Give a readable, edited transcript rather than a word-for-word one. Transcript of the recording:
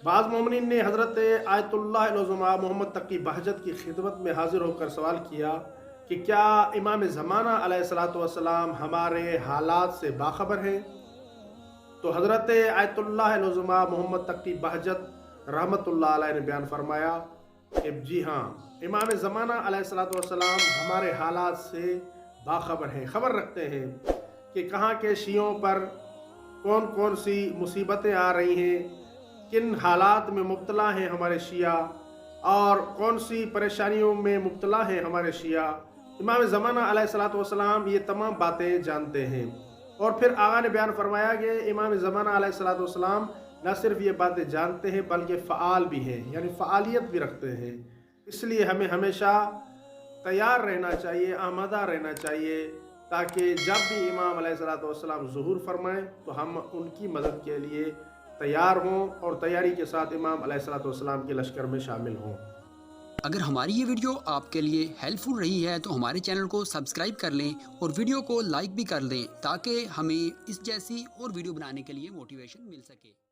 बाज़ मोमिनीन ने हज़रत आयतुल्लाह उज़्मा मोहम्मद तकी बहजत की खिदमत में हाजिर होकर सवाल किया कि क्या इमाम ज़माना अलैहिस्सलातु वस्सलाम हमारे हालात से बाखबर हैं? तो हज़रत आयतुल्लाह उज़्मा मोहम्मद तकी बहजत रहमतुल्लाह अलैह ने बयान फरमाया कि जी हाँ, इमाम ज़माना अलैहिस्सलातु वस्सलाम हमारे हालात से बाखबर हैं, खबर रखते हैं कि कहाँ के शियों पर कौन कौन सी मुसीबतें आ रही हैं, किन हालात में मुब्तला हैं हमारे शिया और कौन सी परेशानियों में मुब्तला हैं हमारे शिया। इमाम ज़माना अलैहिस्सलातु वस्सलाम ये तमाम बातें जानते हैं। और फिर आगा ने बयान फरमाया कि इमाम ज़माना अलैहिस्सलातु वस्सलाम न सिर्फ ये बातें जानते हैं बल्कि फ़आल भी हैं, यानी फ़आलियत भी रखते हैं। इसलिए हमें हमेशा तैयार रहना चाहिए, आमादा रहना चाहिए, ताकि जब भी इमाम अलैहिस्सलातु वस्सलाम ज़ुहूर फरमाएं तो हम उनकी मदद के लिए तैयार हों और तैयारी के साथ इमाम अलैहिस्सलातु वस्सलाम के लश्कर में शामिल हों। अगर हमारी ये वीडियो आपके लिए हेल्पफुल रही है तो हमारे चैनल को सब्सक्राइब कर लें और वीडियो को लाइक भी कर दें ताकि हमें इस जैसी और वीडियो बनाने के लिए मोटिवेशन मिल सके।